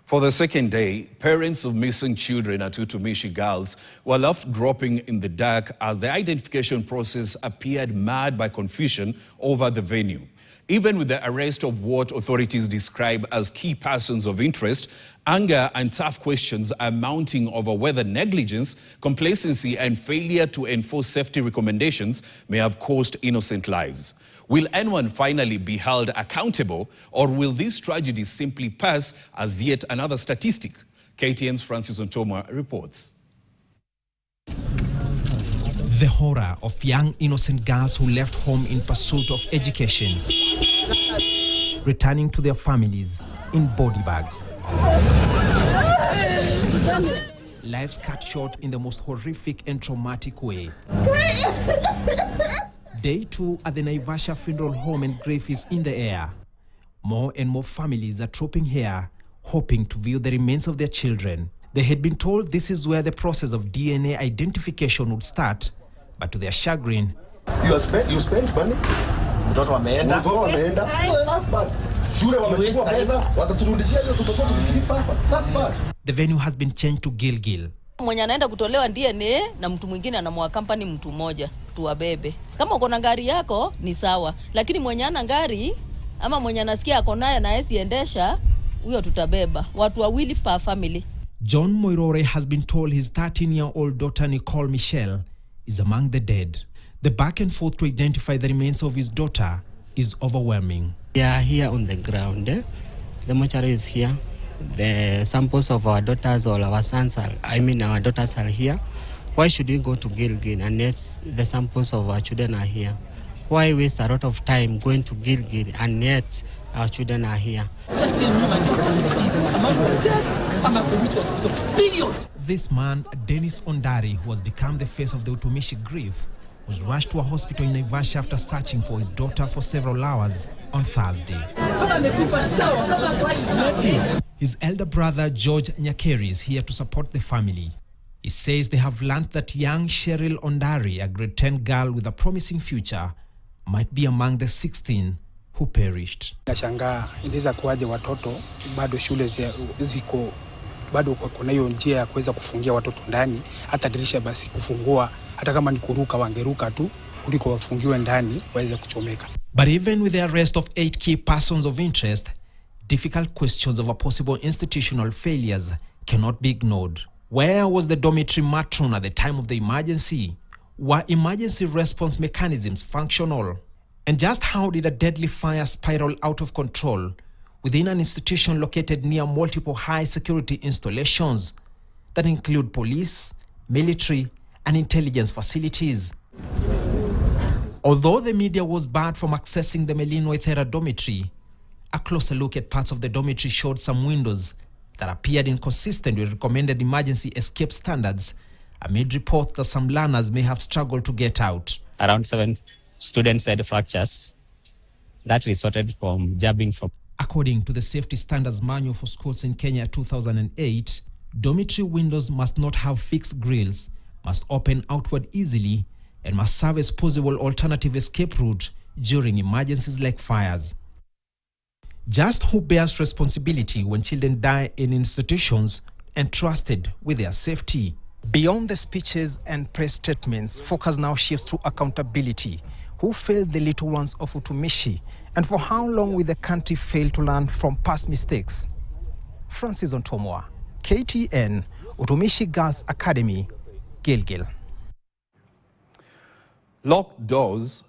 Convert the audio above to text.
For the second day, parents of missing children at Utumishi Girls were left groping in the dark as the identification process appeared marred by confusion over the venue. Even with the arrest of what authorities describe as key persons of interest, anger and tough questions are mounting over whether negligence, complacency, and failure to enforce safety recommendations may have cost innocent lives. Will anyone finally be held accountable, or will this tragedy simply pass as yet another statistic? KTN's Francis Ontoma reports. The horror of young innocent girls who left home in pursuit of education, returning to their families in body bags. Lives cut short in the most horrific and traumatic way. Day 2 at the Naivasha Funeral Home, and grief is in the air. More and more families are trooping here, hoping to view the remains of their children. They had been told this is where the process of DNA identification would start, but to their chagrin, You spend money? Mtoto ameenda. That's bad. Shule wamechukua pesa, wataturudishia hiyo tutakuwa tukilipa. That's bad. The venue has been changed to Gilgil. Mwenye anaenda kutolewa DNA na mtu mwingine anamwakampani mtu mmoja tuwabebe. Kama uko na gari yako ni sawa, lakini mwenye ana gari ama mwenye anasikia ako naye na asiendesha, huyo tutabeba. Watu wawili per family. John Moirore has been told his 13-year-old daughter Nicole Michelle is among the dead. The back and forth to identify the remains of his daughter is overwhelming. We are here on the ground. The mortuary is here. The samples of our daughters or our sons are, our daughters are here. Why should we go to Gilgil and yet the samples of our children are here? Why waste a lot of time going to Gilgil and yet our children are here? Just tell me my daughter is among the dead. I'm at the which hospital. Period. This man, Dennis Ondari, who has become the face of the Utumishi grief, was rushed to a hospital in Naivasha after searching for his daughter for several hours on Thursday. His elder brother, George Nyakeri, is here to support the family. He says they have learned that young Cheryl Ondari, a grade 10 girl with a promising future, might be among the 16 who perished. Nashangaa inaweza kuwaje watoto bado shule ziko bado kuna hiyo njia ya kuweza kufungia watoto ndani, hata dirisha basi kufungua, hata kama ni kuruka wangeruka tu kuliko wafungiwe ndani waweze kuchomeka. But even with the arrest of 8 key persons of interest, difficult questions over possible institutional failures cannot be ignored. Where was the dormitory matron at the time of the emergency? Were emergency response mechanisms functional? And just how did a deadly fire spiral out of control within an institution located near multiple high-security installations that include police, military, and intelligence facilities? Although the media was barred from accessing the Melino Ethera dormitory, a closer look at parts of the dormitory showed some windows that appeared inconsistent with recommended emergency escape standards, amid reports that some learners may have struggled to get out. Around 7 students had fractures that resulted from jabbing from. According to the Safety Standards Manual for Schools in Kenya 2008, dormitory windows must not have fixed grills, must open outward easily, and must serve as possible alternative escape route during emergencies like fires. Just who bears responsibility when children die in institutions entrusted with their safety? Beyond the speeches and press statements, focus now shifts to accountability. Who failed the little ones of Utumishi, and for how long will the country fail to learn from past mistakes? Francis Ontoma, KTN, Utumishi Girls Academy, Gilgil. Locked doors